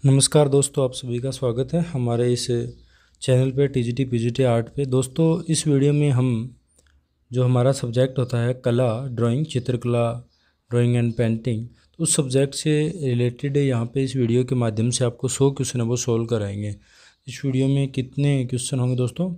नमस्कार दोस्तों, आप सभी का स्वागत है हमारे इस चैनल पे टीजीटी पीजीटी आर्ट पे। दोस्तों, इस वीडियो में हम जो हमारा सब्जेक्ट होता है कला, ड्राइंग, चित्रकला, ड्राइंग एंड पेंटिंग, तो उस सब्जेक्ट से रिलेटेड यहाँ पे इस वीडियो के माध्यम से आपको 100 क्वेश्चन है वो सोल्व कराएंगे। इस वीडियो में कितने क्वेश्चन होंगे दोस्तों?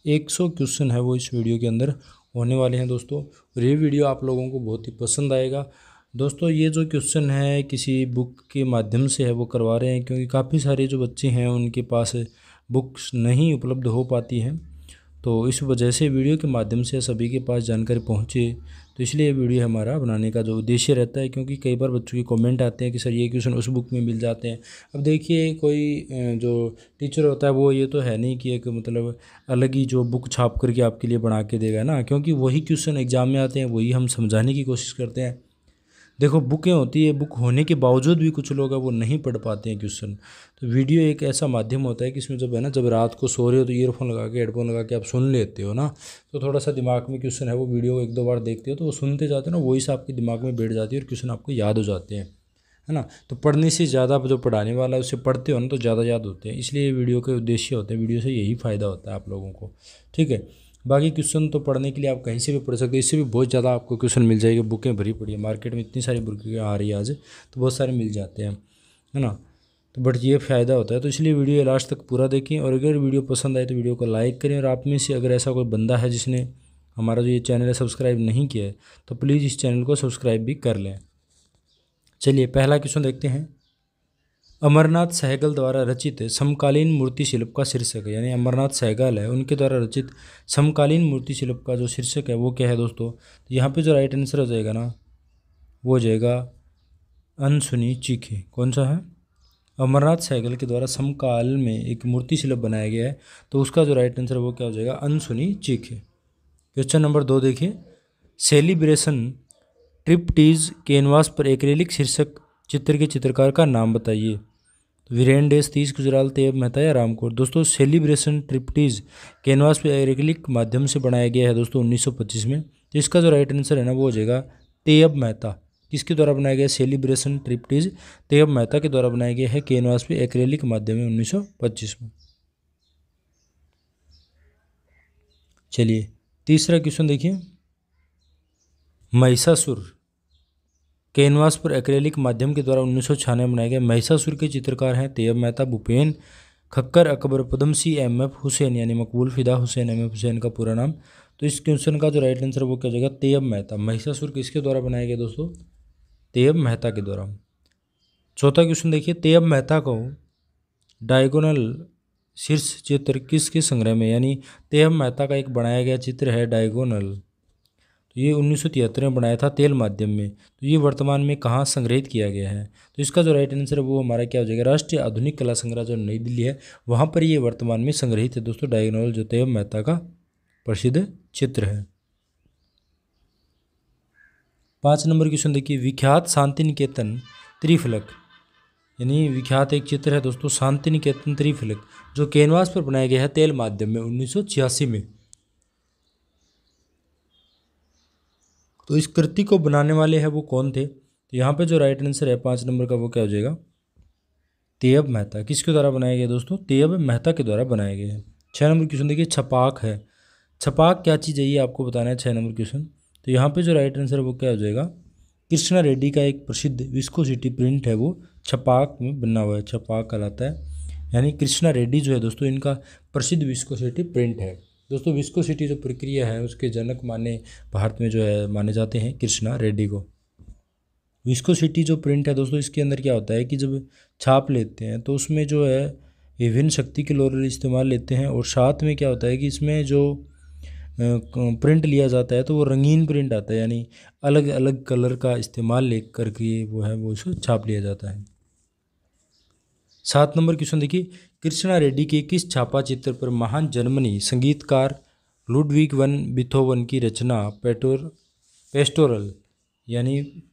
100 क्वेश्चन है वो इस वीडियो के अंदर होने वाले हैं दोस्तों। और ये वीडियो आप लोगों को बहुत ही पसंद आएगा दोस्तों। ये जो क्वेश्चन है किसी बुक के माध्यम से है वो करवा रहे हैं, क्योंकि काफ़ी सारे जो बच्चे हैं उनके पास बुक्स नहीं उपलब्ध हो पाती हैं, तो इस वजह से वीडियो के माध्यम से सभी के पास जानकारी पहुंचे। तो इसलिए ये वीडियो हमारा बनाने का जो उद्देश्य रहता है, क्योंकि कई बार बच्चों के कमेंट आते हैं कि सर ये क्वेश्चन उस बुक में मिल जाते हैं। अब देखिए, कोई जो टीचर होता है वो ये तो है नहीं कि एक मतलब अलग ही जो बुक छाप करके आपके लिए बना के देगा ना, क्योंकि वही क्वेश्चन एग्जाम में आते हैं, वही हम समझाने की कोशिश करते हैं। देखो, बुकें होती है, बुक होने के बावजूद भी कुछ लोग हैं वो नहीं पढ़ पाते हैं क्वेश्चन। तो वीडियो एक ऐसा माध्यम होता है कि इसमें जब है ना, जब रात को सो रहे हो तो ईयरफोन लगा के, हेडफोन लगा के आप सुन लेते हो ना, तो थोड़ा सा दिमाग में क्वेश्चन है वो वीडियो को एक दो बार देखते हो तो वो सुनते जाते हो ना, वही से आपके दिमाग में बैठ जाती है और क्वेश्चन आपको याद हो जाते हैं, है ना। तो पढ़ने से ज़्यादा जो पढ़ाने वाला है उससे पढ़ते हो ना तो ज़्यादा याद होते हैं, इसलिए ये वीडियो के उद्देश्य होते हैं। वीडियो से यही फ़ायदा होता है आप लोगों को, ठीक है। बाकी क्वेश्चन तो पढ़ने के लिए आप कहीं से भी पढ़ सकते हो, इससे भी बहुत ज़्यादा आपको क्वेश्चन मिल जाएगी। बुकें भरी पड़ी है मार्केट में, इतनी सारी बुकें आ रही है आज, तो बहुत सारे मिल जाते हैं, है ना। तो बट ये फ़ायदा होता है, तो इसलिए वीडियो लास्ट तक पूरा देखें। और अगर वीडियो पसंद आए तो वीडियो को लाइक करें। और आप में से अगर ऐसा कोई बंदा है जिसने हमारा जो ये चैनल है सब्सक्राइब नहीं किया है, तो प्लीज़ इस चैनल को सब्सक्राइब भी कर लें। चलिए पहला क्वेश्चन देखते हैं। अमरनाथ सहगल द्वारा रचित समकालीन मूर्ति शिल्प का शीर्षक है, यानी अमरनाथ सहगल है उनके द्वारा रचित समकालीन मूर्ति शिल्प का जो शीर्षक है वो क्या है दोस्तों? तो यहाँ पे जो राइट आंसर हो जाएगा ना, वो हो जाएगा अनसुनी चीखे। कौन सा है? अमरनाथ सहगल के द्वारा समकाल में एक मूर्ति शिल्प बनाया गया है, तो उसका जो राइट आंसर है वो क्या हो जाएगा? अनसुनी चीखे। क्वेश्चन नंबर 2 देखिए। सेलिब्रेशन ट्रिप्टीज कैनवास पर एक्रेलिक शीर्षक चित्र के चित्रकार का नाम बताइए। वीरेन डेस, तीस गुजराल, तैयब मेहता या रामकोट। दोस्तों, सेलिब्रेशन ट्रिप्टीज कैनवास पर एक्रेलिक माध्यम से बनाया गया है दोस्तों 1925 में। तो इसका जो राइट आंसर है ना वो हो जाएगा तैयब मेहता। किसके द्वारा बनाया गया? सेलिब्रेशन ट्रिप्टीज तैयब मेहता के द्वारा बनाया गया है कैनवास पे एक्रेलिक माध्यम में 1925 में। चलिए तीसरा क्वेश्चन देखिए। महिषासुर कैनवास पर एक्रेलिक माध्यम के द्वारा 1996 में बनाया गया महिषासुर के चित्रकार हैं तैयब मेहता, भूपेन खक्कर, अकबर, पद्मसी, एम.एफ. हुसैन, यानी मकबूल फिदा हुसैन, एम.एफ. हुसैन का पूरा नाम। तो इस क्वेश्चन का जो राइट आंसर वो क्या हो जाएगा? तैयब मेहता। महिषासुर किसके द्वारा बनाया गया दोस्तों? तैयब मेहता के द्वारा। चौथा क्वेश्चन देखिए। तैयब मेहता को डायगोनल शीर्ष चित्र किसके संग्रह में, यानी तैयब मेहता का एक बनाया गया चित्र है डायगोनल, तो ये 1973 में बनाया था तेल माध्यम में। तो ये वर्तमान में कहाँ संग्रहित किया गया है? तो इसका जो राइट आंसर है वो हमारा क्या हो जाएगा? राष्ट्रीय आधुनिक कला संग्रह जो नई दिल्ली है वहाँ पर ये वर्तमान में संग्रहित है दोस्तों, डायगोनल जो तैयब मेहता का प्रसिद्ध चित्र है। 5 नंबर क्वेश्चन देखिए। विख्यात शांति निकेतन त्रिफलक, यानी विख्यात एक चित्र है दोस्तों शांति निकेतन त्रिफलक, जो कैनवास पर बनाया गया है तेल माध्यम में 1986 में। तो इस कृति को बनाने वाले हैं वो कौन थे? तो यहाँ पे जो राइट आंसर है 5 नंबर का वो क्या हो जाएगा? तैयब मेहता। किसके द्वारा बनाया गया दोस्तों? तैयब मेहता के द्वारा बनाया गया है। 6 नंबर क्वेश्चन देखिए। छपाक है, छपाक क्या चीज़ है ये आपको बताना है। 6 नंबर क्वेश्चन। तो यहाँ पे जो राइट आंसर है वो क्या हो जाएगा? कृष्णा रेड्डी का एक प्रसिद्ध विस्कोसिटी प्रिंट है वो छपाक में बना हुआ है, छपाक कहलाता है। यानी कृष्णा रेड्डी जो है दोस्तों इनका प्रसिद्ध विस्कोसिटी प्रिंट है दोस्तों। विस्कोसिटी जो प्रक्रिया है उसके जनक माने भारत में जो है माने जाते हैं कृष्णा रेड्डी को। विस्कोसिटी जो प्रिंट है दोस्तों इसके अंदर क्या होता है कि जब छाप लेते हैं तो उसमें जो है विभिन्न शक्ति के लोरल इस्तेमाल लेते हैं, और साथ में क्या होता है कि इसमें जो प्रिंट लिया जाता है तो वो रंगीन प्रिंट आता है, यानी अलग अलग कलर का इस्तेमाल ले करके वो है वो इसको छाप लिया जाता है। 7 नंबर क्वेश्चन देखिए। कृष्णा रेड्डी के किस छापा चित्र पर महान जर्मनी संगीतकार लुडविग वन बीथोवन की रचना पेस्टोरल, यानी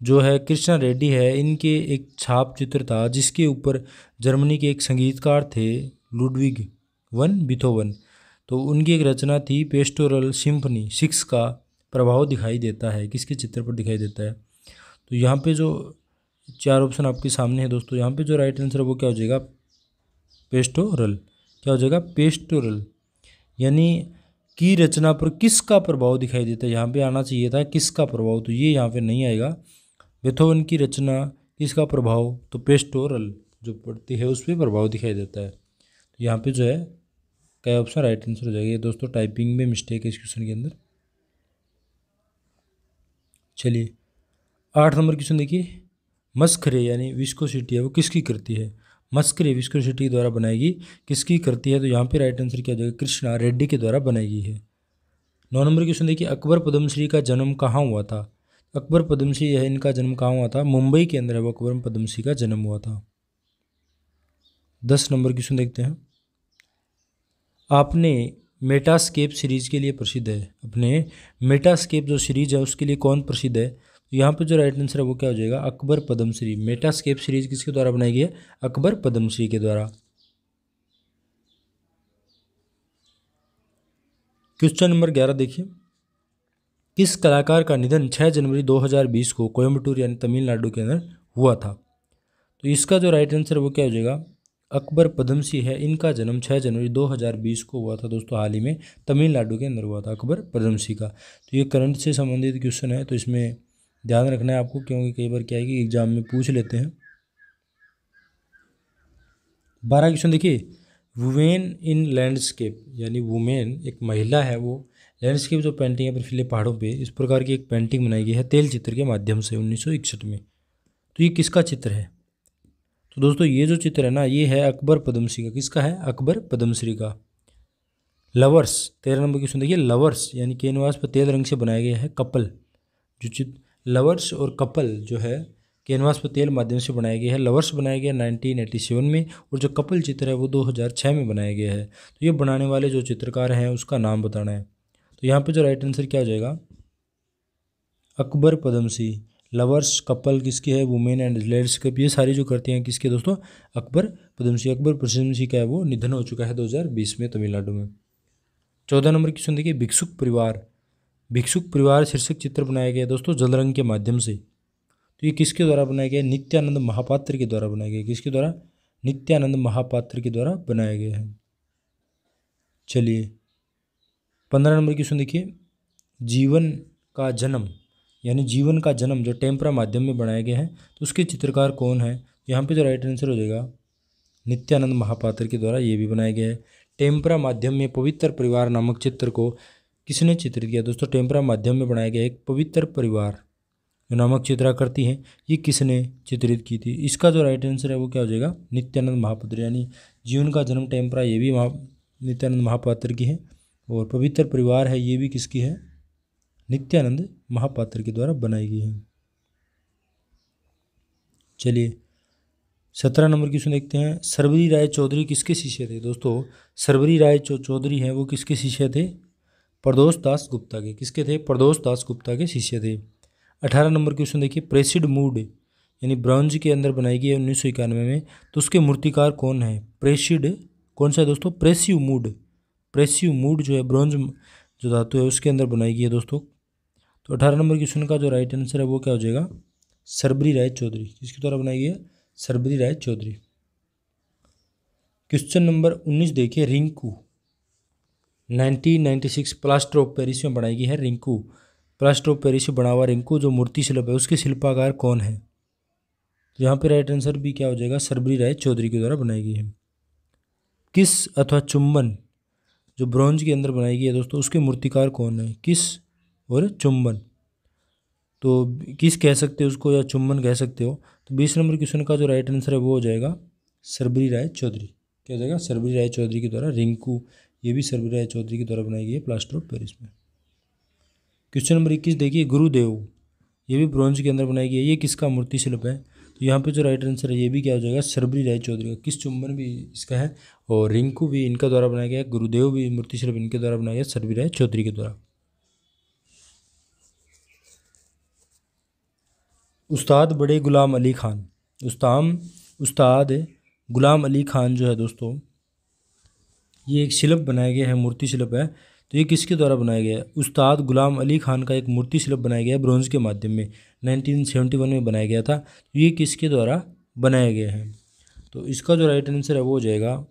जो है कृष्णा रेड्डी है इनके एक छाप चित्र था जिसके ऊपर जर्मनी के एक संगीतकार थे लुडविग वन बीथोवन, तो उनकी एक रचना थी पेस्टोरल सिम्फनी 6 का प्रभाव दिखाई देता है। किसके चित्र पर दिखाई देता है? तो यहाँ पे जो चार ऑप्शन आपके सामने है दोस्तों। यहाँ पे जो राइट आंसर है वो क्या हो जाएगा, पेस्टोरल। क्या हो जाएगा, पेस्टोरल। यानी की रचना पर किसका प्रभाव दिखाई देता है, यहाँ पे आना चाहिए था किसका प्रभाव, तो ये यहाँ पे नहीं आएगा। बेथोवन की रचना किसका प्रभाव, तो पेस्टोरल जो पढ़ती है उस पर प्रभाव दिखाई देता है। तो यहाँ पे जो है क्या ऑप्शन राइट आंसर हो जाएगा। ये दोस्तों टाइपिंग में मिस्टेक है इस क्वेश्चन के अंदर। चलिए 8 नंबर क्वेश्चन देखिए, मस्खरे यानी विस्कोसिटी है वो किसकी करती है, मस्खरे विस्कोसिटी द्वारा बनाएगी किसकी करती है, तो यहाँ पे राइट आंसर क्या हो जाएगा, कृष्णा रेड्डी के द्वारा बनाई गई है। 9 नंबर क्वेश्चन देखिए, अकबर पद्मश्री का जन्म कहाँ हुआ था। अकबर पद्मश्री है इनका जन्म कहाँ हुआ था, मुंबई के अंदर है वो अकबर पद्मश्री का जन्म हुआ था। 10 नंबर क्वेश्चन देखते हैं, आपने मेटास्केप सीरीज के लिए प्रसिद्ध है, अपने मेटास्केप जो सीरीज है उसके लिए कौन प्रसिद्ध है, तो यहाँ पे जो राइट आंसर है वो क्या हो जाएगा, अकबर पद्मश्री। मेटास्केप सीरीज किसके द्वारा बनाई गई है, अकबर पद्मश्री के द्वारा। क्वेश्चन नंबर 11 देखिए, किस कलाकार का निधन 6 जनवरी 2020 को कोयम्बटूर यानी तमिलनाडु के अंदर हुआ था, तो इसका जो राइट आंसर है वो क्या हो जाएगा, अकबर पद्मश्री है इनका जन्म 6 जनवरी 2020 को हुआ था दोस्तों, हाल ही में तमिलनाडु के अंदर हुआ था अकबर पद्मश्री का। तो ये करंट से संबंधित क्वेश्चन है, तो इसमें ध्यान रखना है आपको, क्योंकि कई बार क्या है कि एग्जाम में पूछ लेते हैं। 12 क्वेश्चन देखिए, वुमेन इन लैंडस्केप यानी वुमेन एक महिला है वो लैंडस्केप जो पेंटिंग है बर्फीले पहाड़ों पे, इस प्रकार की एक पेंटिंग बनाई गई है तेल चित्र के माध्यम से 1961 में। तो ये किसका चित्र है, तो दोस्तों ये जो चित्र है ना ये है अकबर पद्मश्री का। किसका है, अकबर पद्मश्री का। लवर्स 13 नंबर क्वेश्चन देखिए, लवर्स यानी कैनवास पर तेल रंग से बनाया गया है कपल, जो चित्र लवर्स और कपल जो है कैनवास पर तेल माध्यम से बनाया गया है। लवर्स बनाया गया 1987 में, और जो कपल चित्र है वो 2006 में बनाया गया है। तो ये बनाने वाले जो चित्रकार हैं उसका नाम बताना है, तो यहाँ पे जो राइट आंसर क्या हो जाएगा, अकबर पद्मश्री। लवर्स कपल किसकी है, वुमेन एंड लैंडस्केप, ये सारी जो करते हैं किसके दोस्तों, अकबर पद्मश्री। अकबर पद्मश्री का है वो निधन हो चुका है 2020 में तमिलनाडु में। 14 नंबर क्वेश्चन देखिए, भिक्षुक परिवार, भिक्षुक परिवार शीर्षक चित्र बनाया गया दोस्तों जल रंग के माध्यम से, तो ये किसके द्वारा बनाया गया, नित्यानंद महापात्र के द्वारा बनाया गया। किसके द्वारा, नित्यानंद महापात्र के द्वारा बनाया गया है। चलिए 15 नंबर क्वेश्चन देखिए, जीवन का जन्म यानी जीवन का जन्म जो टेम्परा माध्यम में बनाया गया है, तो उसके चित्रकार कौन है, यहाँ पे जो राइट आंसर हो जाएगा, नित्यानंद महापात्र के द्वारा ये भी बनाया गया है। टेम्परा माध्यम में पवित्र परिवार नामक चित्र को किसने चित्रित किया दोस्तों, टेम्परा माध्यम में बनाया गया एक पवित्र परिवार जो नामक चित्राकृति हैं, ये किसने चित्रित की थी, इसका जो राइट आंसर है वो क्या हो जाएगा, नित्यानंद महापात्र। यानी जीवन का जन्म टेम्परा ये भी नित्यानंद महापात्र की है, और पवित्र परिवार है ये भी किसकी है, नित्यानंद महापात्र के द्वारा बनाई गई है। चलिए 17 नंबर क्वेश्चन देखते हैं, सर्वरी राय चौधरी किसके शिष्य थे दोस्तों, सर्वरी राय चौधरी हैं वो किसके शिष्य थे, प्रदोष दास गुप्ता के। किसके थे, प्रदोष दास गुप्ता के शिष्य थे। 18 नंबर क्वेश्चन देखिए, प्रेसिड मूड यानी ब्रॉन्ज के अंदर बनाई गई है 1991 में, तो उसके मूर्तिकार कौन है, प्रेसिड कौन सा है दोस्तों, प्रेसिव मूड। प्रेसिव मूड जो है ब्रॉन्ज जो धातु है उसके अंदर बनाई गई है दोस्तों। तो 18 नंबर क्वेश्चन का जो राइट आंसर है वो क्या हो जाएगा, सर्वरी राय चौधरी। किसके द्वारा बनाई गई है, सर्वरी राय चौधरी। क्वेश्चन नंबर 19 देखिए, रिंकू 1996 प्लास्टर ऑफ पेरिस में बनाई गई है। रिंकू प्लास्टर ऑफ पेरिस में बना हुआ रिंकू जो मूर्ति शिल्प है उसके शिल्पकार कौन है, तो यहाँ पे राइट आंसर भी क्या हो जाएगा, सर्वरी राय चौधरी के द्वारा बनाई गई है। किस अथवा चुंबन जो ब्रॉन्ज के अंदर बनाई गई है दोस्तों उसके मूर्तिकार कौन है, किस और चुंबन, तो किस कह सकते हो उसको या चुंबन कह सकते हो। तो 20 नंबर क्वेश्चन का जो राइट आंसर है वो हो जाएगा सर्वरी राय चौधरी। क्या हो जाएगा, सर्वरी राय चौधरी के द्वारा रिंकू, ये भी सर्वरी राय चौधरी के द्वारा बनाई गई है प्लास्टर ऑफ पेरिस में। क्वेश्चन नंबर 21 देखिए, गुरुदेव, ये भी ब्रॉन्ज के अंदर बनाई गई है, ये किसका मूर्ति शिल्प है, तो यहाँ पे जो राइट आंसर है ये भी क्या हो जाएगा, सर्वरी राय चौधरी का। किस चुंबन भी इसका है, और रिंकू भी इनका द्वारा बनाया गया है, गुरुदेव भी मूर्ति शिल्प इनके द्वारा बनाया गया सर्वरी राय चौधरी के द्वारा। उस्ताद बड़े गुलाम अली खान, उस्ताद गुलाम अली खान जो है दोस्तों, ये एक शिल्प बनाया गया है, मूर्ति शिल्प है, तो ये किसके द्वारा बनाया गया है? उस्ताद गुलाम अली खान का एक मूर्ति शिल्प बनाया गया है ब्रॉन्ज के माध्यम में, 1971 में बनाया गया था। तो ये किसके द्वारा बनाया गया है? तो इसका जो राइट आंसर है वो हो जाएगा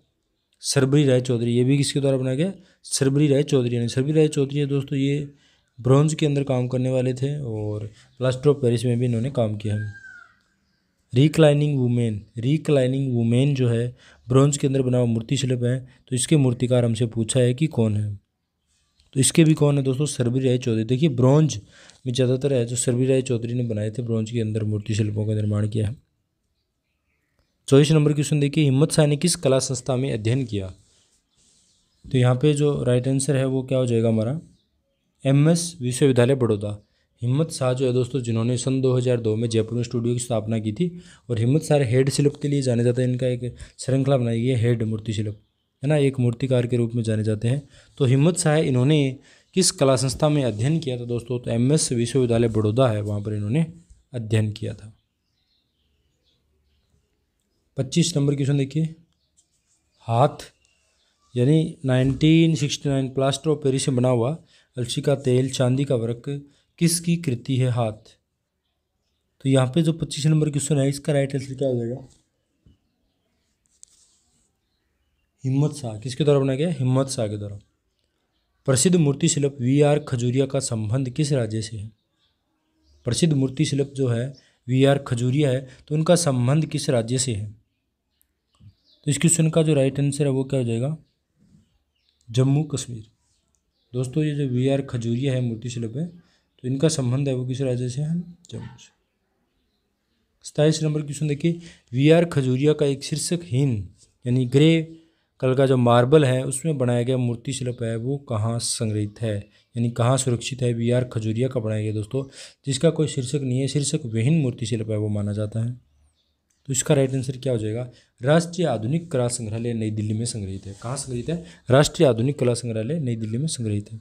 सरबरी राय चौधरी। ये भी किसके द्वारा बनाया गया? सरबरी राय चौधरी। यानी सरबरी राय चौधरी है दोस्तों, ये ब्रॉन्ज के अंदर काम करने वाले थे और प्लास्टर ऑफ पेरिस में भी इन्होंने काम किया है। रिक्लाइनिंग वुमेन जो है ब्रॉन्ज के अंदर बना हुआ मूर्ति शिल्प है। तो इसके मूर्तिकार हमसे पूछा है कि कौन है, तो इसके भी कौन है दोस्तों? सरबरी राय चौधरी। देखिए ब्रॉन्ज में ज़्यादातर है जो सरबरी राय चौधरी ने बनाए थे, ब्रॉन्ज के अंदर मूर्ति शिल्पों का निर्माण किया है। 24 नंबर क्वेश्चन देखिए, हिम्मत शाह ने किस कला संस्था में अध्ययन किया? तो यहाँ पे जो राइट आंसर है वो क्या हो जाएगा हमारा? MS विश्वविद्यालय बड़ौदा। हिम्मत शाह जो है दोस्तों, जिन्होंने सन 2002 में जयपुर में स्टूडियो की स्थापना की थी। और हिम्मत शाह हेड शिल्प के लिए जाने जाते हैं। इनका एक श्रृंखला बनाई गई है हेड मूर्ति शिल्प, है ना, एक मूर्तिकार के रूप में जाने जाते हैं। तो हिम्मत शाह इन्होंने किस कला संस्था में अध्ययन किया था दोस्तों? तो MS विश्वविद्यालय बड़ौदा है, वहाँ पर इन्होंने अध्ययन किया था। 25 नंबर क्वेश्चन देखिए, हाथ यानी 1969 प्लास्टर ऑफ पेरिस से बना हुआ अलसी का तेल चांदी का वर्क किसकी कृति है? हाथ। तो यहाँ पे जो 25 नंबर क्वेश्चन है इसका राइट आंसर क्या हो जाएगा? हिम्मत शाह। किसके द्वारा बनाया गया? हिम्मत शाह के द्वारा। प्रसिद्ध मूर्ति शिल्प VR खजूरिया का संबंध किस राज्य से है? प्रसिद्ध मूर्ति शिल्प जो है VR खजूरिया है, तो उनका संबंध किस राज्य से है? तो इस क्वेश्चन का जो राइट आंसर है वो क्या हो जाएगा? जम्मू कश्मीर। दोस्तों ये जो VR खजूरिया है मूर्ति शिल्प है, तो इनका संबंध है वो किस राज्य से है? जम्मू से। 27 नंबर क्वेश्चन देखिए, VR खजूरिया का एक शीर्षकहीन यानी ग्रे कलर का जो मार्बल है उसमें बनाया गया मूर्ति शिल्प है वो कहाँ संग्रहित है, यानी कहाँ सुरक्षित है? VR खजूरिया का बनाया गया दोस्तों, जिसका कोई शीर्षक नहीं है, शीर्षक विहीन मूर्ति शिल्प है वो माना जाता है। तो इसका राइट आंसर क्या हो जाएगा? राष्ट्रीय आधुनिक कला संग्रहालय नई दिल्ली में संग्रहित है। कहाँ संग्रहित है? राष्ट्रीय आधुनिक कला संग्रहालय नई दिल्ली में संग्रहित है।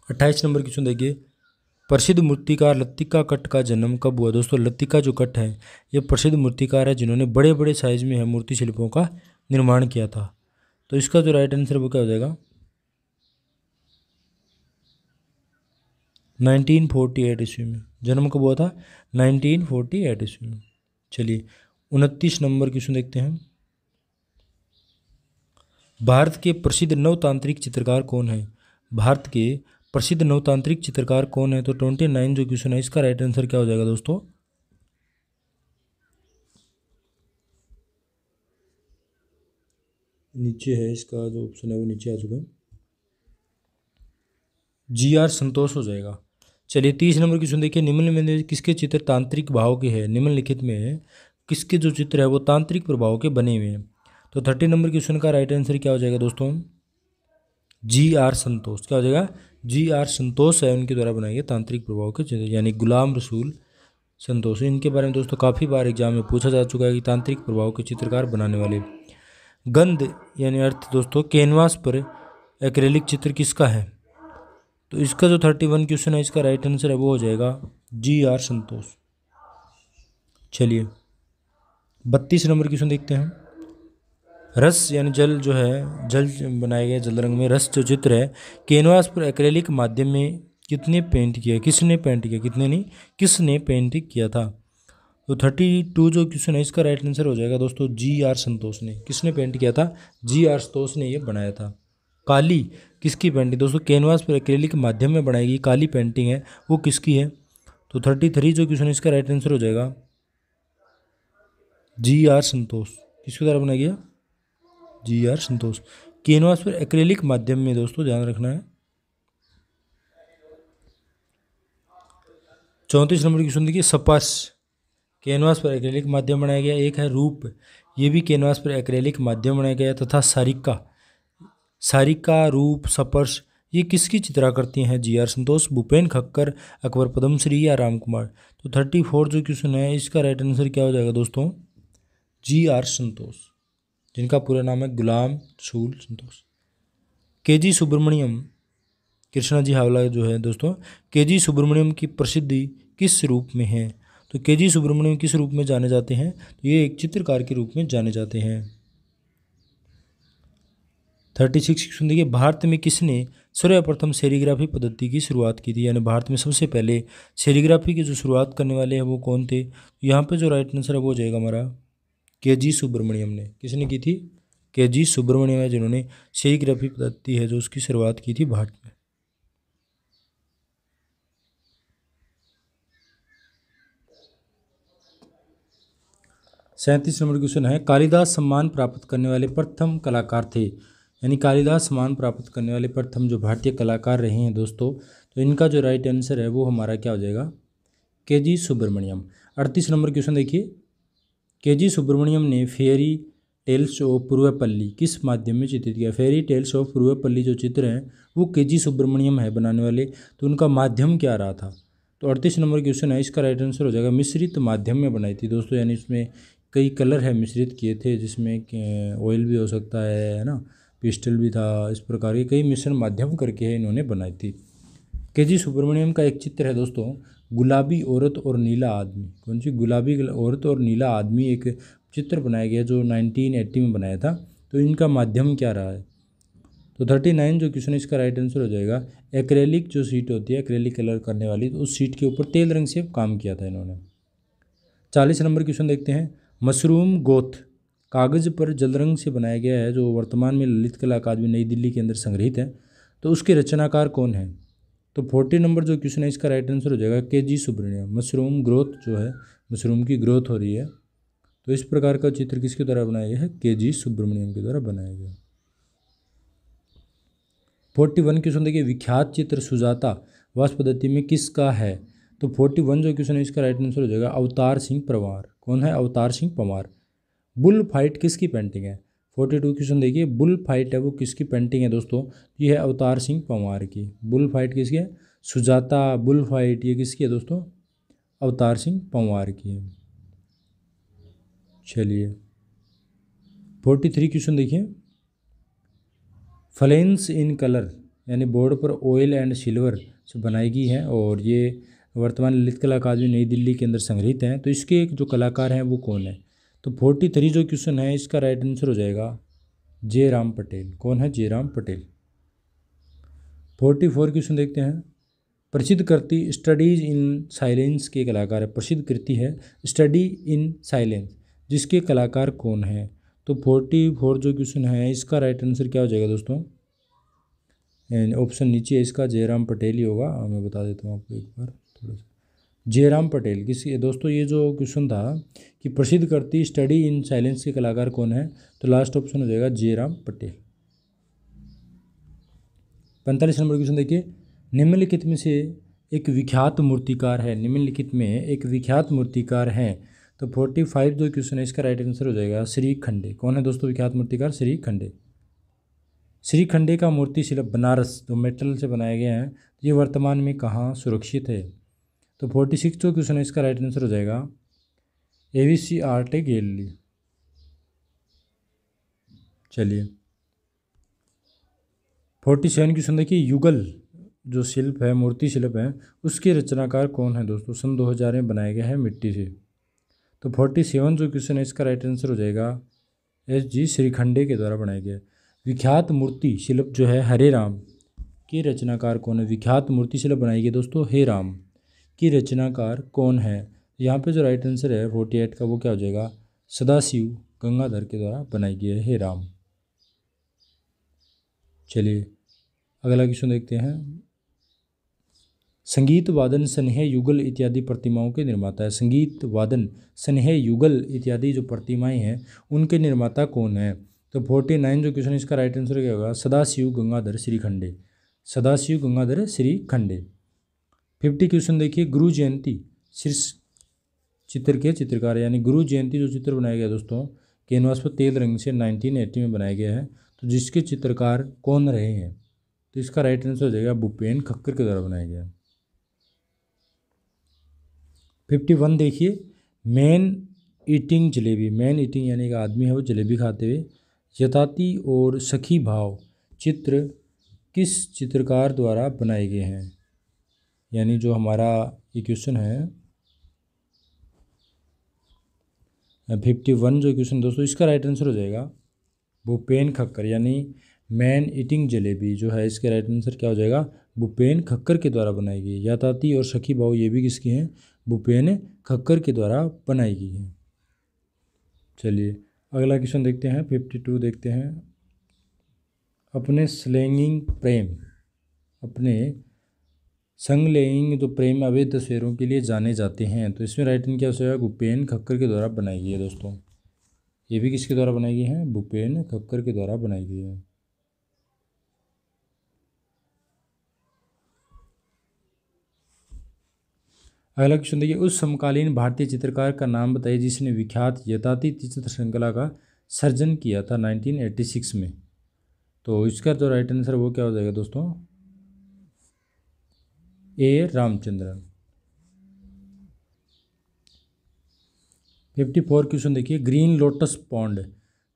28 नंबर क्वेश्चन देखिए, प्रसिद्ध मूर्तिकार लतिका कट का जन्म कब हुआ? दोस्तों लतिका जो कट है ये प्रसिद्ध मूर्तिकार है जिन्होंने बड़े बड़े साइज में है मूर्ति शिल्पों का निर्माण किया था। तो इसका जो राइट आंसर वो क्या हो जाएगा? 1948 ईस्वी में। जन्म कब हुआ था? 1948 ईस्वी में। चलिए 29 नंबर क्वेश्चन देखते हैं, भारत के प्रसिद्ध नवतांत्रिक चित्रकार कौन है? भारत के प्रसिद्ध नवतांत्रिक चित्रकार कौन है? तो 29 जो क्वेश्चन है इसका राइट आंसर क्या हो जाएगा दोस्तों? नीचे है, इसका जो ऑप्शन है वो नीचे आ चुका है, GR संतोष हो जाएगा। चलिए 30 नंबर क्वेश्चन देखिए, निम्नलिखित में किसके चित्र तांत्रिक भाव के हैं? निम्नलिखित में किसके जो चित्र है वो तांत्रिक प्रभाव के बने हुए हैं? तो 30 नंबर क्वेश्चन का राइट आंसर क्या हो जाएगा दोस्तों? GR संतोष। क्या हो जाएगा? GR संतोष है उनके द्वारा बनाए गए तांत्रिक प्रभाव के चित्र, यानी गुलाम रसूल संतोष। इनके बारे में दोस्तों काफ़ी बार एग्जाम में पूछा जा चुका है कि तांत्रिक प्रभाव के चित्रकार बनाने वाले। गंध यानी अर्थ दोस्तों कैनवास पर एक्रेलिक चित्र किसका है? तो इसका जो 31 क्वेश्चन है इसका राइट आंसर है वो हो जाएगा GR संतोष। चलिए 32 नंबर क्वेश्चन देखते हैं, रस यानी जल जो है, जल बनाए गए जल रंग में रस जो चित्र है कैनवास पर एक्रेलिक माध्यम में कितने पेंट किया? किसने पेंट किया? कितने नहीं, किसने पेंट किया था? तो 32 जो क्वेश्चन है इसका राइट आंसर हो जाएगा दोस्तों GR संतोष ने। किसने पेंट किया था? GR संतोष ने ये बनाया था। काली किसकी पेंटिंग? दोस्तों कैनवास पर एक्रेलिक के माध्यम में बनाई गई काली पेंटिंग है वो किसकी है? तो 33 जो क्वेश्चन है इसका राइट आंसर हो जाएगा GR संतोष। किसके द्वारा बनाया गया? GR संतोष। कैनवास पर एक्रेलिक माध्यम में दोस्तों ध्यान रखना है। 34 नंबर क्वेश्चन देखिए, स्पर्श कैनवास पर एक्रेलिक माध्यम बनाया गया। एक है रूप, ये भी कैनवास पर एक्रेलिक माध्यम बनाया गया, तथा सारिका, सारिका रूप स्पर्श ये किसकी चित्राकृति हैं? GR संतोष, भूपेन खक्कर, अकबर पद्मश्री या राम कुमार। तो 34 जो क्वेश्चन है इसका राइट आंसर क्या हो जाएगा दोस्तों? GR संतोष, जिनका पूरा नाम है गुलाम रसूल संतोष। KG सुब्रमण्यम, कृष्णा जी हावला जो है दोस्तों, KG सुब्रमण्यम की प्रसिद्धि किस रूप में है? तो KG सुब्रमण्यम किस रूप में जाने जाते हैं? तो ये एक चित्रकार के रूप में जाने जाते हैं। 36 क्वेश्चन देखिए, भारत में किसने सर्वप्रथम सेरीग्राफी पद्धति की शुरुआत की थी, यानी भारत में सबसे पहले सेरीग्राफी की जो शुरुआत करने वाले हैं वो कौन थे। यहाँ पे जो राइट आंसर है वो हो जाएगा हमारा के.जी. सुब्रमण्यम ने। किसने की थी? के.जी. सुब्रमण्यम है जिन्होंने सेरीग्राफी पद्धति है जो उसकी शुरुआत की थी भारत में। 37 नंबर क्वेश्चन है, कालिदास सम्मान प्राप्त करने वाले प्रथम कलाकार थे, यानी कालिदास सम्मान प्राप्त करने वाले प्रथम जो भारतीय कलाकार रहे हैं दोस्तों, तो इनका जो राइट आंसर है वो हमारा क्या हो जाएगा? के.जी. सुब्रमण्यम। 38 नंबर क्वेश्चन देखिए, के.जी. सुब्रमण्यम ने फेयरी टेल्स ऑफ पूर्वपल्ली किस माध्यम में चित्रित किया? फेयरी टेल्स ऑफ पूर्वपल्ली जो चित्र हैं वो के.जी. सुब्रमण्यम है बनाने वाले, तो उनका माध्यम क्या रहा था? तो 38 नंबर क्वेश्चन है, इसका राइट आंसर हो जाएगा मिश्रित माध्यम में बनाई थी दोस्तों, यानी इसमें कई कलर है मिश्रित किए थे, जिसमें ऑयल भी हो सकता है ना, पिस्टल भी था, इस प्रकार के कई मिश्रण माध्यम करके इन्होंने बनाई थी। के.जी. सुब्रमण्यम का एक चित्र है दोस्तों, गुलाबी औरत और नीला आदमी। कौन सी? गुलाबी औरत और नीला आदमी, एक चित्र बनाया गया जो 1980 में बनाया था, तो इनका माध्यम क्या रहा है? तो 39 जो क्वेश्चन इसका राइट आंसर हो जाएगा एक्रेलिक जो शीट होती है, एक्रेलिक कलर करने वाली, तो उस शीट के ऊपर तेल रंग से काम किया था इन्होंने। 40 नंबर क्वेश्चन देखते हैं, मशरूम गोथ कागज़ पर जल रंग से बनाया गया है जो वर्तमान में ललित कला अकादमी नई दिल्ली के अंदर संग्रहित है, तो उसके रचनाकार कौन है? तो 40 नंबर जो क्वेश्चन है इसका राइट आंसर हो जाएगा के.जी. सुब्रमण्यम। मशरूम ग्रोथ जो है, मशरूम की ग्रोथ हो रही है, तो इस प्रकार का चित्र किसके द्वारा बनाया गया है? के.जी. सुब्रमण्यम के द्वारा बनाया गया। 41 क्वेश्चन देखिए, विख्यात चित्र सुजाता वास्तु पद्धति में किसका है? तो 41 जो क्वेश्चन है इसका राइट आंसर हो जाएगा अवतार सिंह परमार। कौन है? अवतार सिंह परमार। बुल फाइट किसकी पेंटिंग है? 42 क्वेश्चन देखिए, बुल फाइट है वो किसकी पेंटिंग है दोस्तों? ये है अवतार सिंह परमार की। बुल फाइट किसकी है? सुजाता बुल फाइट ये किसकी है दोस्तों? अवतार सिंह परमार की है। चलिए 43 क्वेश्चन देखिए, फ्लेंस इन कलर यानी बोर्ड पर ऑयल एंड सिल्वर से बनाई गई है, और ये वर्तमान ललित कला अकादमी नई दिल्ली के अंदर संग्रहित हैं, तो इसके एक जो कलाकार हैं वो कौन है? तो 43 जो क्वेश्चन है इसका राइट आंसर हो जाएगा जयराम पटेल। कौन है? जयराम पटेल। 44 क्वेश्चन देखते हैं, प्रसिद्ध कृति स्टडीज इन साइलेंस के कलाकार है। प्रसिद्ध कृति है स्टडी इन साइलेंस, जिसके कलाकार कौन है? तो 44 जो क्वेश्चन है इसका राइट आंसर क्या हो जाएगा दोस्तों? ऑप्शन नीचे है इसका, जयराम पटेल ही होगा। मैं बता देता हूँ आपको एक बार थोड़ा सा। जयराम पटेल किसी दोस्तों, ये जो क्वेश्चन था कि प्रसिद्ध करती स्टडी इन साइलेंस के कलाकार कौन है, तो लास्ट ऑप्शन हो जाएगा जयराम पटेल। 45 नंबर क्वेश्चन देखिए, निम्नलिखित में से एक विख्यात मूर्तिकार है। निम्नलिखित में एक विख्यात मूर्तिकार है, तो 45 जो क्वेश्चन है इसका राइट आंसर हो जाएगा श्री खंडे। कौन है दोस्तों विख्यात मूर्तिकार? श्री खंडे। श्री खंडे का मूर्ति शिल्प बनारस जो मेटल से बनाए गए हैं, ये वर्तमान में कहाँ सुरक्षित है? तो 46 जो क्वेश्चन है इसका राइट आंसर हो जाएगा एवीसी आर्ट गैलरी। चलिए 47 क्वेश्चन देखिए, युगल जो शिल्प है, मूर्ति शिल्प है, उसके रचनाकार कौन है दोस्तों? सन 2000 में बनाया गया है मिट्टी से। तो 47 जो क्वेश्चन है इसका राइट आंसर हो जाएगा एस.जी. श्रीखंडे के द्वारा बनाया गया। विख्यात मूर्ति शिल्प जो है हरे राम के रचनाकार कौन है? विख्यात मूर्ति शिल्प बनाई गई दोस्तों हे राम की रचनाकार कौन है? यहाँ पे जो राइट आंसर है 48 का वो क्या हो जाएगा? सदाशिव गंगाधर के द्वारा बनाई गई है हे राम। चलिए अगला क्वेश्चन देखते हैं, संगीत वादन स्नेह युगल इत्यादि प्रतिमाओं के निर्माता है। संगीत वादन स्नेह युगल इत्यादि जो प्रतिमाएं हैं उनके निर्माता कौन है? तो 49 जो क्वेश्चन इसका राइट आंसर क्या होगा? सदाशिव गंगाधर श्रीखंडे। सदाशिव गंगाधर श्रीखंडे। 50 क्वेश्चन देखिए, गुरु जयंती शीर्ष चित्र के चित्रकार, यानी गुरु जयंती जो चित्र बनाया गया दोस्तों कैनवास पर तेल रंग से 1980 में बनाया गया है, तो जिसके चित्रकार कौन रहे हैं? तो इसका राइट आंसर हो जाएगा भूपेन खक्कर के द्वारा बनाया गया। 51 देखिए, man eating jalebi. Man eating यानी एक आदमी है वो जलेबी खाते हुए, यताती और सखी भाव चित्र किस चित्रकार द्वारा बनाए गए हैं? यानी जो हमारा ये क्वेश्चन है 51 जो क्वेश्चन दोस्तों इसका राइट आंसर हो जाएगा भूपेन खक्कर, यानी मैन ईटिंग जलेबी जो है इसका राइट आंसर क्या हो जाएगा, भूपेन खक्कर के द्वारा बनाई गई। याताती और सखी बाहु ये भी किसकी हैं, भूपेन खक्कर के द्वारा बनाई गई है। चलिए अगला क्वेश्चन देखते हैं, 52 देखते हैं। अपने स्लैंगिंग प्रेम, अपने संगलेइंग जो प्रेम अवैध तस्वीरों के लिए जाने जाते हैं, तो इसमें राइट आंसर क्या हो जाएगा, भूपेन खक्कर के द्वारा बनाई गई है। दोस्तों ये भी किसके द्वारा बनाई गई है, भूपेन खक्कर के द्वारा बनाई गई है। अगला क्वेश्चन देखिए, उस समकालीन भारतीय चित्रकार का नाम बताइए जिसने विख्यात यथातीत चित्र श्रृंखला का सर्जन किया था 1986 में। तो इसका जो राइट आंसर वो क्या हो जाएगा दोस्तों, ए रामचंद्रन। 54 क्वेश्चन देखिए, ग्रीन लोटस पॉन्ड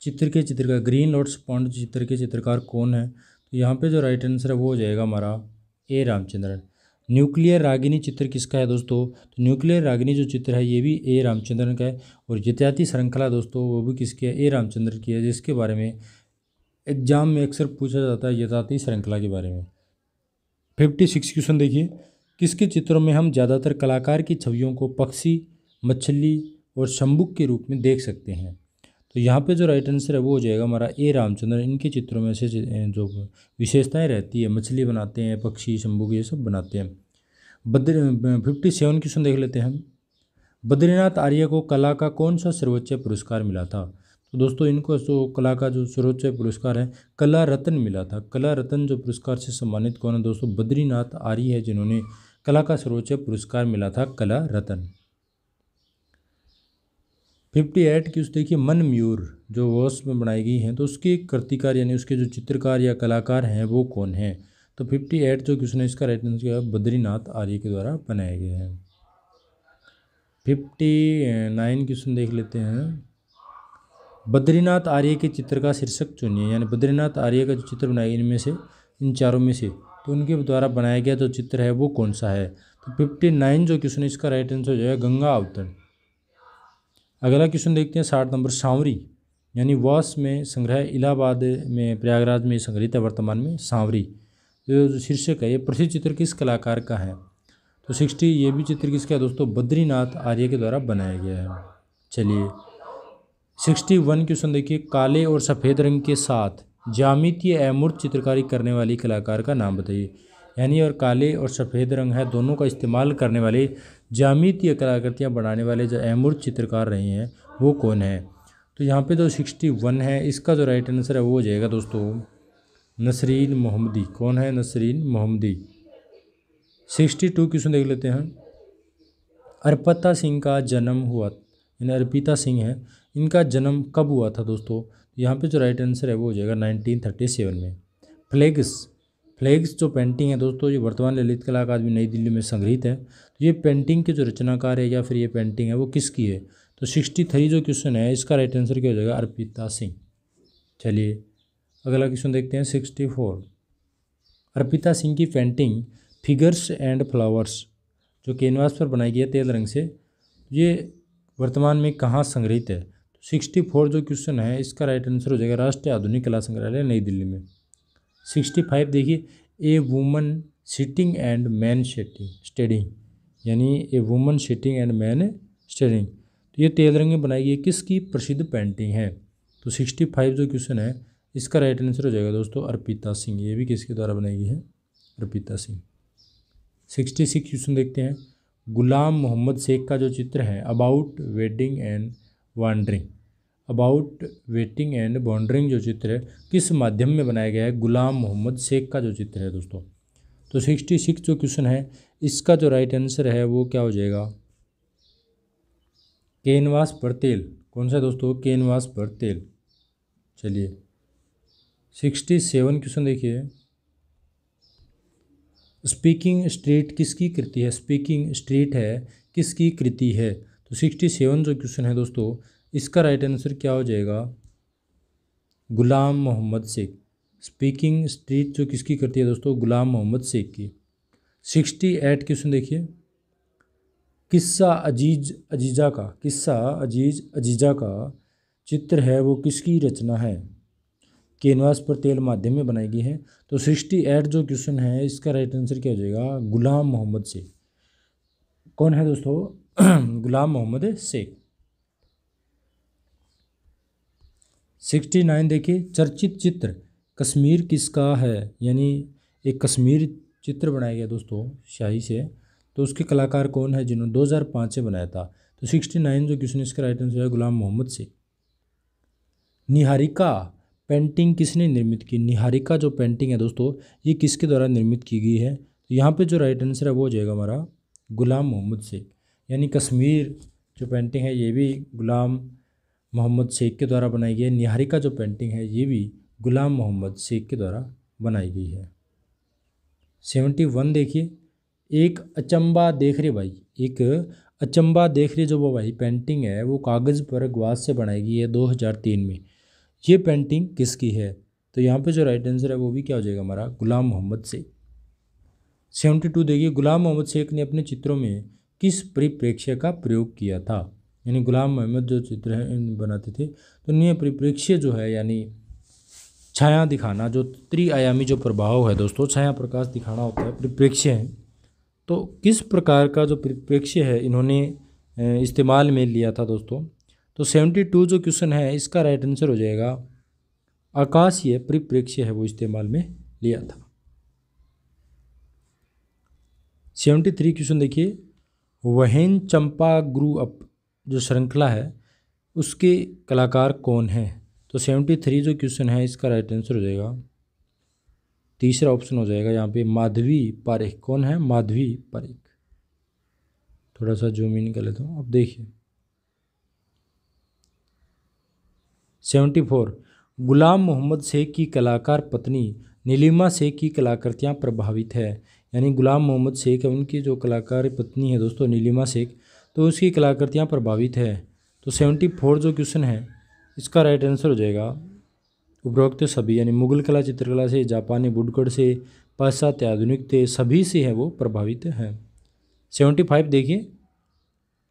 चित्रकार ग्रीन लोटस पॉन्ड चित्र के चित्रकार कौन है। तो यहाँ पे जो राइट आंसर है वो हो जाएगा हमारा ए रामचंद्रन। न्यूक्लियर रागिनी चित्र किसका है दोस्तों, तो न्यूक्लियर रागिनी जो चित्र है ये भी ए रामचंद्रन का है। और यथाती श्रृंखला दोस्तों वो भी किसकी है, ए रामचंद्रन की है, जिसके बारे में एग्जाम में अक्सर पूछा जाता है यथाती श्रृंखला के बारे में। 56 क्वेश्चन देखिए, किसके चित्रों में हम ज़्यादातर कलाकार की छवियों को पक्षी, मछली और शंबुक के रूप में देख सकते हैं। तो यहाँ पे जो राइट आंसर है वो हो जाएगा हमारा ए रामचंद्रन। इनके चित्रों में से जो विशेषताएं रहती है, मछली बनाते हैं, पक्षी, शंबुक ये सब बनाते हैं। 57 क्वेश्चन देख लेते हैं हम। बद्रीनाथ आर्य को कला का कौन सा सर्वोच्च पुरस्कार मिला था। तो दोस्तों इनको जो कला का जो सर्वोच्च पुरस्कार है कला रत्न मिला था। कला रत्न जो पुरस्कार से सम्मानित कौन है दोस्तों, बद्रीनाथ आर्य है जिन्होंने कला का सर्वोच्च पुरस्कार मिला था कला रत्न। 58 की उस देखिए, मन मयूर जो वॉस में बनाई गई हैं तो उसके कृतिकार यानी उसके जो चित्रकार या कलाकार हैं वो कौन है। तो 58 जो क्वेश्चन है इसका राइट आंसर बद्रीनाथ आर्य के द्वारा बनाया गया है। 59 क्वेश्चन देख लेते हैं। बद्रीनाथ आर्य के चित्र का शीर्षक चुनिए, यानी बद्रीनाथ आर्य का जो चित्र बनाया इनमें से, इन चारों में से, तो उनके द्वारा बनाया गया जो चित्र है वो कौन सा है। तो 59 जो क्वेश्चन है इसका राइट आंसर हो जाएगा गंगा अवतरण। अगला क्वेश्चन देखते हैं 60 नंबर, सांवरी यानी वॉस में संग्रह इलाहाबाद में प्रयागराज में संग्रहित है वर्तमान में सांवरी जो शीर्षक है ये प्रसिद्ध चित्र किस कलाकार का है। तो 60 ये भी चित्र किसका है दोस्तों, बद्रीनाथ आर्य के द्वारा बनाया गया है। चलिए 61 क्वेश्चन देखिए, काले और सफ़ेद रंग के साथ ज्यामितीय अमूर्त चित्रकारी करने वाली कलाकार का नाम बताइए। यानी और काले और सफ़ेद रंग है दोनों का इस्तेमाल करने वाले ज्यामितीय कलाकृतियाँ बनाने वाले जो अमूर्त चित्रकार रहे हैं वो कौन है। तो यहाँ पे जो 61 है इसका जो राइट आंसर है वो हो जाएगा दोस्तों नसरीन मोहम्मदी। कौन है, नसरीन मोहम्मदी। 62 क्वेश्चन देख लेते हैं। अर्पिता सिंह का जन्म हुआ, यानी अर्पिता सिंह है, इनका जन्म कब हुआ था दोस्तों। यहाँ पे जो राइट आंसर है वो हो जाएगा 1937 में। फ्लैग्स जो पेंटिंग है दोस्तों ये वर्तमान ललित कला अकादमी नई दिल्ली में संग्रहित है। तो ये पेंटिंग के जो रचनाकार है या फिर ये पेंटिंग है वो किसकी है। तो 63 जो क्वेश्चन है इसका राइट आंसर क्या हो जाएगा, अर्पिता सिंह। चलिए अगला क्वेश्चन देखते हैं 64। अर्पिता सिंह की पेंटिंग फिगर्स एंड फ्लावर्स जो कैनवास पर बनाई गई है तेल रंग से, ये वर्तमान में कहाँ संग्रहित है। तो 64 जो क्वेश्चन है इसका राइट आंसर हो जाएगा राष्ट्रीय आधुनिक कला संग्रहालय नई दिल्ली में। 65 देखिए, a woman sitting and man standing, यानी a woman sitting and man standing, तो ये तेल रंग में बनाई गई किसकी प्रसिद्ध पेंटिंग है। तो 65 जो क्वेश्चन है इसका राइट आंसर हो जाएगा दोस्तों अर्पिता सिंह। ये भी किसके द्वारा बनाई गई है, अर्पिता सिंह। 66 क्वेश्चन देखते हैं। गुलाम मोहम्मद शेख का जो चित्र है about waiting and wondering, about waiting and wondering जो चित्र है किस माध्यम में बनाया गया है, गुलाम मोहम्मद शेख का जो चित्र है दोस्तों। तो 66 जो क्वेश्चन है इसका जो राइट आंसर है वो क्या हो जाएगा, कैनवास पर तेल। कौन सा दोस्तों, कैनवास पर तेल। चलिए 67 क्वेश्चन देखिए, स्पीकिंग स्ट्रीट किसकी कृति है, स्पीकिंग स्ट्रीट है किसकी कृति है। तो 67 जो क्वेश्चन है दोस्तों इसका राइट आंसर क्या हो जाएगा, गुलाम मोहम्मद शेख। स्पीकिंग स्ट्रीट जो किसकी कृति है दोस्तों, गुलाम मोहम्मद शेख की। 68 क्वेश्चन देखिए, किस्सा अजीज अजीजा का चित्र है वो किसकी रचना है। कैनवास पर तेल माध्यम में बनाई गई है। तो 68 जो क्वेश्चन है इसका राइट आंसर क्या हो जाएगा, गुलाम मोहम्मद शेख। कौन है दोस्तों, गुलाम मोहम्मद शेख। 69 देखिए, चर्चित चित्र कश्मीर किसका है, यानी एक कश्मीर चित्र बनाया गया दोस्तों शाही से, तो उसके कलाकार कौन है जिन्होंने 2005 से बनाया था। तो 69 जो क्वेश्चन इसका राइट आंसर है गुलाम मोहम्मद शेख। निहारिका पेंटिंग किसने निर्मित की, निहारिका जो पेंटिंग है दोस्तों ये किसके द्वारा निर्मित की गई है, तो यहाँ पे जो राइट आंसर है वो हो जाएगा हमारा गुलाम मोहम्मद शेख। यानी कश्मीर जो पेंटिंग है ये भी गुलाम मोहम्मद शेख के द्वारा बनाई गई है, निहारिका जो पेंटिंग है ये भी गुलाम मोहम्मद शेख के द्वारा बनाई गई है। 71 देखिए, एक अचंबा देख रहे भाई, एक अचंबा देख रहे जो वो भाई पेंटिंग है वो कागज़ पर ग्वास से बनाई गई है 2003 में। ये पेंटिंग किसकी है, तो यहाँ पे जो राइट आंसर है वो भी क्या हो जाएगा हमारा गुलाम मोहम्मद शेख। 72 देखिए, गुलाम मोहम्मद शेख ने अपने चित्रों में किस परिप्रेक्ष्य का प्रयोग किया था, यानी गुलाम मोहम्मद जो चित्र है बनाते थे तो इन्हें परिप्रेक्ष्य जो है यानी छाया दिखाना, जो त्रिआयामी जो प्रभाव है दोस्तों, छाया प्रकाश दिखाना होता है, परिप्रेक्ष्य है। तो किस प्रकार का जो परिप्रेक्ष्य है इन्होंने इस्तेमाल में लिया था दोस्तों, तो 72 जो क्वेश्चन है इसका राइट आंसर हो जाएगा आकाशीय परिप्रेक्ष्य है वो इस्तेमाल में लिया था। 73 क्वेश्चन देखिए, वहेन चंपा ग्रू अप जो श्रृंखला है उसके कलाकार कौन है, तो 73 जो क्वेश्चन है इसका राइट आंसर हो जाएगा तीसरा ऑप्शन हो जाएगा यहाँ पे माधवी पारेख। कौन है, माधवी पारेख। थोड़ा सा जूम इन कर लेता हूँ, अब देखिए 74, गुलाम मोहम्मद शेख की कलाकार पत्नी नीलिमा शेख की कलाकृतियाँ प्रभावित है, यानी गुलाम मोहम्मद शेख है उनकी जो कलाकार पत्नी है दोस्तों नीलिमा शेख, तो उसकी कलाकृतियाँ प्रभावित है। तो 74 जो क्वेश्चन है इसका राइट आंसर हो जाएगा उपरोक्त सभी, यानी मुगल कला चित्रकला से, जापानी वुडकर्ड से, पाश्चात्य आधुनिक थे, सभी से है वो प्रभावित हैं। 75 देखिए,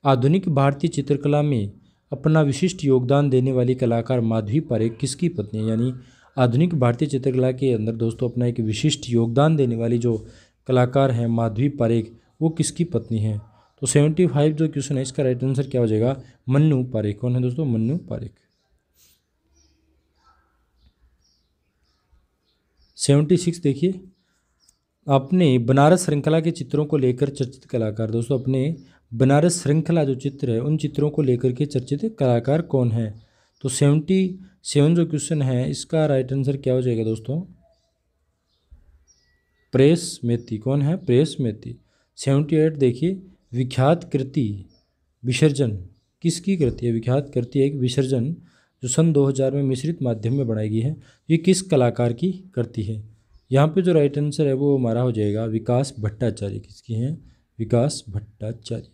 आधुनिक भारतीय चित्रकला में अपना विशिष्ट योगदान देने वाली कलाकार माधवी पारेख किसकी पत्नी है, यानी आधुनिक भारतीय चित्रकला के अंदर दोस्तों अपना एक विशिष्ट योगदान देने वाली जो कलाकार है माधवी पारेख वो किसकी पत्नी है। तो 75 जो क्वेश्चन है इसका राइट आंसर क्या हो जाएगा, मन्नू पारेख। कौन है दोस्तों, मन्नू पारेख। 76 देखिए, अपने बनारस श्रृंखला के चित्रों को लेकर चर्चित कलाकार, दोस्तों अपने बनारस श्रृंखला जो चित्र है उन चित्रों को लेकर के चर्चित कलाकार कौन है। तो 77 जो क्वेश्चन है इसका राइट आंसर क्या हो जाएगा दोस्तों, प्रेस मेहती। कौन है, प्रेस मेहती। 78 देखिए, विख्यात कृति विसर्जन किसकी कृति है, विख्यात कृति है एक विसर्जन जो सन 2000 में मिश्रित माध्यम में बनाई गई है, ये किस कलाकार की कृति है। यहाँ पे जो राइट आंसर है वो हमारा हो जाएगा विकास भट्टाचार्य। किसकी है, विकास भट्टाचार्य।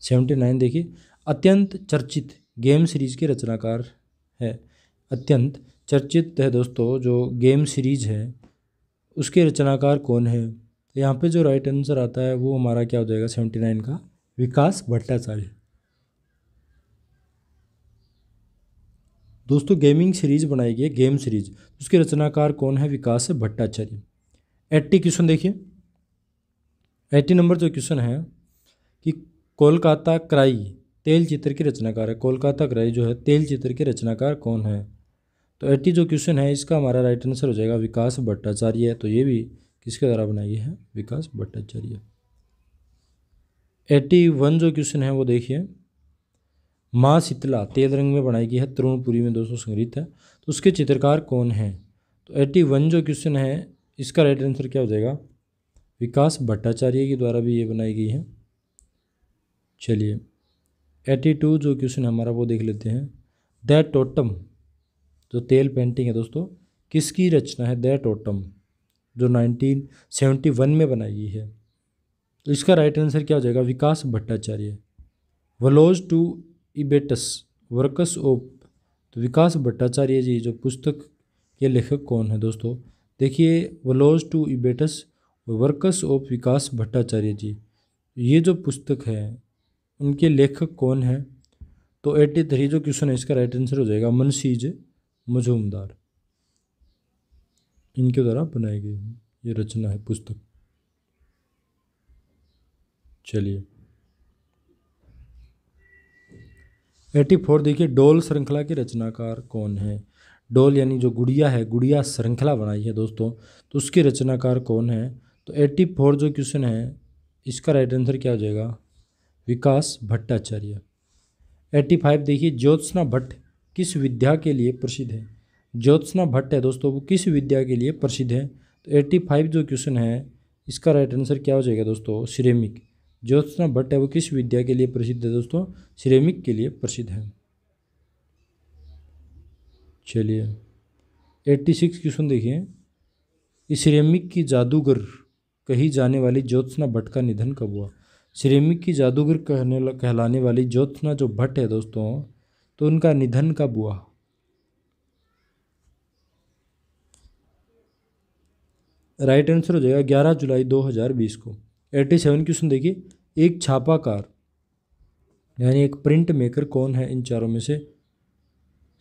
79 देखिए, अत्यंत चर्चित गेम सीरीज के रचनाकार है, अत्यंत चर्चित है दोस्तों जो गेम सीरीज है उसके रचनाकार कौन है, तो यहाँ पे जो राइट आंसर आता है वो हमारा क्या हो जाएगा 79 का विकास भट्टाचार्य। दोस्तों गेमिंग सीरीज बनाई गई है, गेम सीरीज, उसके रचनाकार कौन है, विकास भट्टाचार्य। 80 क्वेश्चन देखिए, 80 नंबर जो क्वेश्चन है कि कोलकाता क्राई तेल चित्र के रचनाकार है, कोलकाता क्राई जो है तेल चित्र के रचनाकार कौन है। तो 80 जो क्वेश्चन है इसका हमारा राइट आंसर हो जाएगा विकास भट्टाचार्य। तो ये भी किसके द्वारा बनाई गई है, विकास भट्टाचार्य। 81 जो क्वेश्चन है वो देखिए, माँ शीतला तेल रंग में बनाई गई है, तरुणपुरी में दोस्तों संग्रहित है, तो उसके चित्रकार कौन है। तो 81 जो क्वेश्चन है इसका राइट आंसर क्या हो जाएगा, विकास भट्टाचार्य के द्वारा भी ये बनाई गई है। चलिए 82 जो क्वेश्चन हमारा वो देख लेते हैं, द टोटम जो तेल पेंटिंग है दोस्तों किसकी रचना है, द टोटम जो 1971 में बनाई गई है, तो इसका राइट आंसर क्या हो जाएगा, विकास भट्टाचार्य। वलोज टू इबेटस वर्कस ऑफ, तो विकास भट्टाचार्य जी जो पुस्तक के लेखक कौन है दोस्तों, देखिए वलोज टू इबेटस वर्कस ऑफ विकास भट्टाचार्य जी, ये जो पुस्तक है उनके लेखक कौन है। तो 83 जो क्वेश्चन है इसका राइट आंसर हो जाएगा मनशीज मजूमदार, इनके द्वारा बनाई गई ये रचना है, पुस्तक। चलिए 84 देखिए, डोल श्रृंखला के रचनाकार कौन है। डोल यानी जो गुड़िया है, गुड़िया श्रृंखला बनाई है दोस्तों, तो उसके रचनाकार कौन है। तो 84 जो क्वेश्चन है इसका राइट आंसर क्या हो जाएगा, विकास भट्टाचार्य। 85 देखिए, ज्योत्सना भट्ट किस विद्या के लिए प्रसिद्ध है। ज्योत्सना भट्ट है दोस्तों, वो किस विद्या के लिए प्रसिद्ध है। तो 85 जो क्वेश्चन है इसका राइट आंसर क्या हो जाएगा दोस्तों, सिरेमिक। ज्योत्सना भट्ट है वो किस विद्या के लिए प्रसिद्ध है दोस्तों, सिरेमिक के लिए प्रसिद्ध है। चलिए 86 क्वेश्चन देखिए, इस सिरेमिक की जादूगर कही जाने वाली ज्योत्सना भट्ट का निधन कब हुआ। सिरेमिक की जादूगर कहलाने वाली ज्योत्सना जो भट्ट है दोस्तों, तो उनका निधन कब हुआ। राइट आंसर हो जाएगा 11 जुलाई 2020 को। 87 क्वेश्चन देखिए, एक छापाकार यानी एक प्रिंट मेकर कौन है इन चारों में से।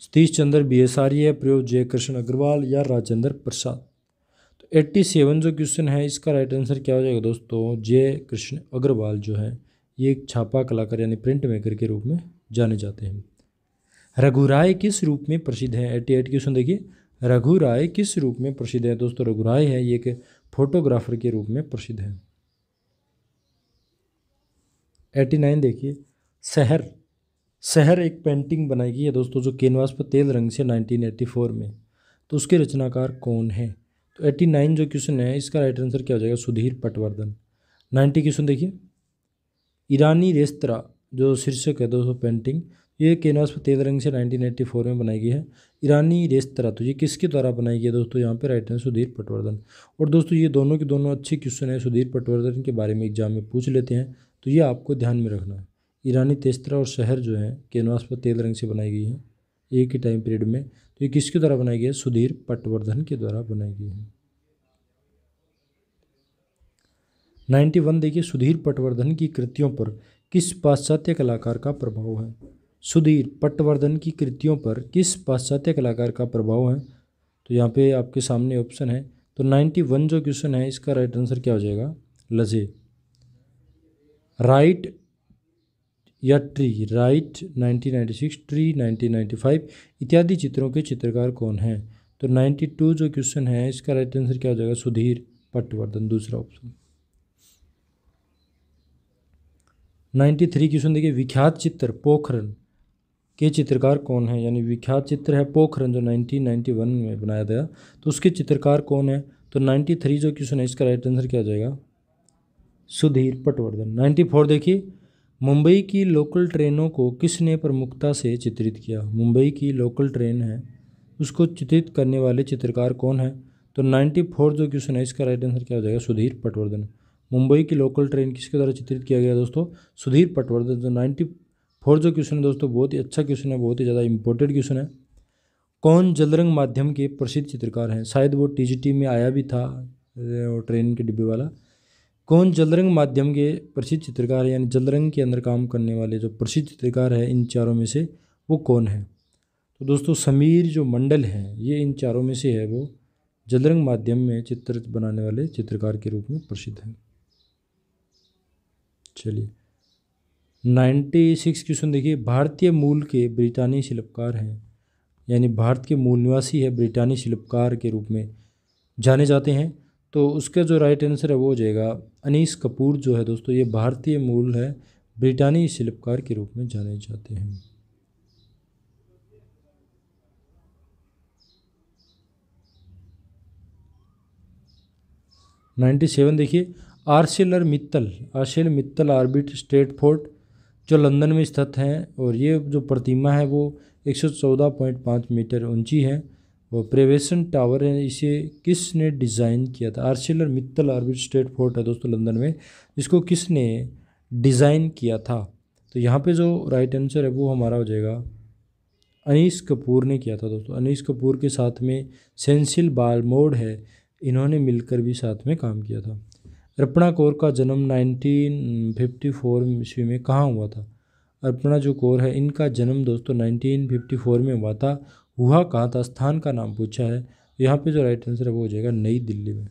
सतीश चंद्र BS आर्य, प्रयोग जयकृष्ण अग्रवाल या राजेंद्र प्रसाद। तो 87 जो क्वेश्चन है इसका राइट आंसर क्या हो जाएगा दोस्तों, जयकृष्ण अग्रवाल जो है ये एक छापा कलाकार यानी प्रिंट मेकर के रूप में जाने जाते हैं। रघुराय किस रूप में प्रसिद्ध है। 88 क्वेश्चन देखिए, रघुराय किस रूप में प्रसिद्ध है दोस्तों। रघुराय है ये एक फोटोग्राफर के रूप में प्रसिद्ध है। 89 देखिए, शहर। शहर एक पेंटिंग बनाई गई है दोस्तों जो कैनवास पर तेल रंग से 1984 में, तो उसके रचनाकार कौन है। तो 89 जो क्वेश्चन है इसका राइट आंसर क्या हो जाएगा, सुधीर पटवर्धन। 90 क्वेश्चन देखिए, ईरानी रेस्तरा जो शीर्षक है दोस्तों पेंटिंग, ये कैनवास पर तेल रंग से 1984 में बनाई गई है। ईरानी रेस्तरा तो ये किसके द्वारा बनाई गई है दोस्तों, यहाँ पे राइट आंसर सुधीर पटवर्धन। और दोस्तों ये दोनों के दोनों अच्छे क्वेश्चन है, सुधीर पटवर्धन के बारे में एग्जाम में पूछ लेते हैं, तो ये आपको ध्यान में रखना है। ईरानी रेस्तरा और शहर जो है कैनवास पर तेल रंग से बनाई गई है एक ही टाइम पीरियड में, तो ये किसके द्वारा बनाई गई है, सुधीर पटवर्धन के द्वारा बनाई गई है। 91 देखिए, सुधीर पटवर्धन की कृतियों पर किस पाश्चात्य कलाकार का प्रभाव है। सुधीर पटवर्धन की कृतियों पर किस पाश्चात्य कलाकार का प्रभाव है, तो यहाँ पे आपके सामने ऑप्शन है। तो 91 जो क्वेश्चन है इसका राइट आंसर क्या हो जाएगा, लजे। राइट या ट्री, राइट 1996, ट्री 1995 इत्यादि चित्रों के चित्रकार कौन है। तो 92 जो क्वेश्चन है इसका राइट आंसर क्या हो जाएगा, सुधीर पटवर्धन, दूसरा ऑप्शन। 93 क्वेश्चन देखिए, विख्यात चित्र पोखरन के चित्रकार कौन है। यानी विख्यात चित्र है पोखरन जो 1991 में बनाया गया, तो उसके चित्रकार कौन है। तो 93 जो क्वेश्चन है इसका राइट आंसर क्या हो जाएगा, सुधीर पटवर्धन। 94 देखिए, मुंबई की लोकल ट्रेनों को किसने प्रमुखता से चित्रित किया। मुंबई की लोकल ट्रेन है उसको चित्रित करने वाले चित्रकार कौन है। तो 94 जो क्वेश्चन है इसका राइट आंसर क्या हो जाएगा, सुधीर पटवर्धन। मुंबई की लोकल ट्रेन किसके द्वारा चित्रित किया गया दोस्तों, सुधीर पटवर्धन। तो 94 जो क्वेश्चन है दोस्तों बहुत ही अच्छा क्वेश्चन है, बहुत ही ज़्यादा इंपॉर्टेंट क्वेश्चन है। कौन जलरंग माध्यम के प्रसिद्ध चित्रकार हैं। शायद वो TGT में आया भी था ट्रेन के डिब्बे वाला। कौन जलरंग माध्यम के प्रसिद्ध चित्रकार है, यानी जलरंग के अंदर काम करने वाले जो प्रसिद्ध चित्रकार है इन चारों में से वो कौन है। तो दोस्तों समीर जो मंडल है ये इन चारों में से है, वो जलरंग माध्यम में चित्र बनाने वाले चित्रकार के रूप में प्रसिद्ध है। चलिए 96 क्वेश्चन देखिए, भारतीय मूल के ब्रिटानी शिल्पकार हैं, यानी भारत के मूल निवासी है ब्रिटानी शिल्पकार के रूप में जाने जाते हैं, तो उसका जो राइट आंसर है वो हो जाएगा अनीस कपूर जो है दोस्तों, ये भारतीय मूल है ब्रिटानी शिल्पकार के रूप में जाने जाते हैं। नाइन्टी 97 देखिए, आर्सेलर मित्तल आर्बिट स्ट्रेटफोर्ड जो लंदन में स्थित हैं, और ये जो प्रतिमा है वो 114.5 मीटर ऊंची है। वो प्रेवेशन टावर है, इसे किसने डिज़ाइन किया था। आर्सेलर मित्तल आर्बिट स्ट्रेटफोर्ड है दोस्तों लंदन में, इसको किसने डिज़ाइन किया था। तो यहाँ पे जो राइट आंसर है वो हमारा हो जाएगा अनीस कपूर ने किया था दोस्तों। अनीस कपूर के साथ में सेंसिल बालमोड है, इन्होंने मिलकर भी साथ में काम किया था। अर्पणा कौर का जन्म 1954 ईस्वी में कहाँ हुआ था। अर्पणा जो कौर है इनका जन्म दोस्तों 1954 में हुआ था हुआ कहाँ था, स्थान का नाम पूछा है। यहाँ पे जो राइट आंसर है वो हो जाएगा नई दिल्ली में।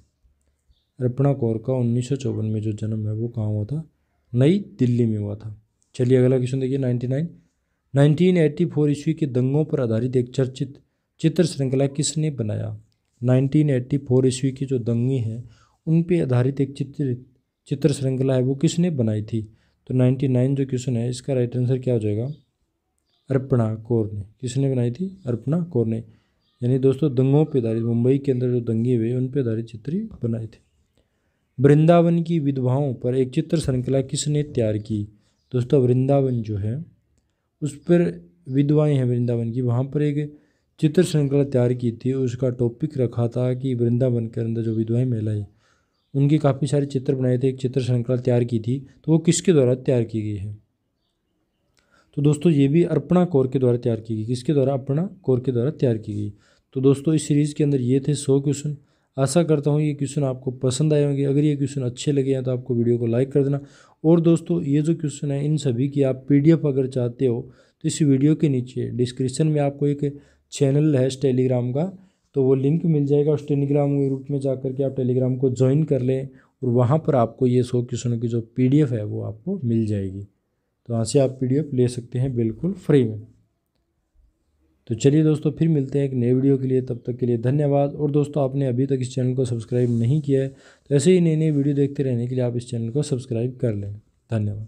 अपर्णा कौर का 1954 में जो जन्म है वो कहाँ हुआ था, नई दिल्ली में हुआ था। चलिए अगला क्वेश्चन देखिए 1984 ईस्वी के दंगों पर आधारित एक चर्चित चित्र श्रृंखला किसने बनाया। 1984 ईस्वी की जो दंगे हैं उन पे आधारित एक चित्र श्रृंखला है वो किसने बनाई थी। तो 99 जो क्वेश्चन है इसका राइट आंसर क्या हो जाएगा, अपर्णा कौर ने। किसने बनाई थी, अपर्णा कौर ने। यानी दोस्तों दंगों पर आधारित, मुंबई के अंदर जो दंगे हुए उन पर आधारित चित्र बनाए थे। वृंदावन की विधवाओं पर एक चित्र श्रृंखला किसने तैयार की। दोस्तों वृंदावन जो है उस पर विधवाएं हैं वृंदावन की, वहाँ पर एक चित्र श्रृंखला तैयार की थी। उसका टॉपिक रखा था कि वृंदावन के अंदर जो विधवाएं महिलाएं उनके काफ़ी सारे चित्र बनाए थे, एक चित्र श्रृंखला तैयार की थी। तो वो किसके द्वारा तैयार की गई है। तो दोस्तों ये भी अपर्णा कौर के द्वारा तैयार की गई। किसके द्वारा, अपर्णा कौर के द्वारा तैयार की गई। तो दोस्तों इस सीरीज़ के अंदर ये थे 100 क्वेश्चन। आशा करता हूँ ये क्वेश्चन आपको पसंद आए होंगे। अगर ये क्वेश्चन अच्छे लगे हैं तो आपको वीडियो को लाइक कर देना। और दोस्तों ये जो क्वेश्चन है इन सभी की आप PDF अगर चाहते हो तो इस वीडियो के नीचे डिस्क्रिप्शन में आपको एक चैनल है टेलीग्राम का, तो वो लिंक मिल जाएगा। उस टेलीग्राम के रूप में जाकर के आप टेलीग्राम को ज्वाइन कर लें और वहाँ पर आपको ये 100 क्वेश्चनों की जो PDF है वो आपको मिल जाएगी। तो वहाँ से आप PDF ले सकते हैं बिल्कुल फ्री में। तो चलिए दोस्तों फिर मिलते हैं एक नए वीडियो के लिए, तब तक के लिए धन्यवाद। और दोस्तों आपने अभी तक इस चैनल को सब्सक्राइब नहीं किया है तो ऐसे ही नई नई वीडियो देखते रहने के लिए आप इस चैनल को सब्सक्राइब कर लें। धन्यवाद।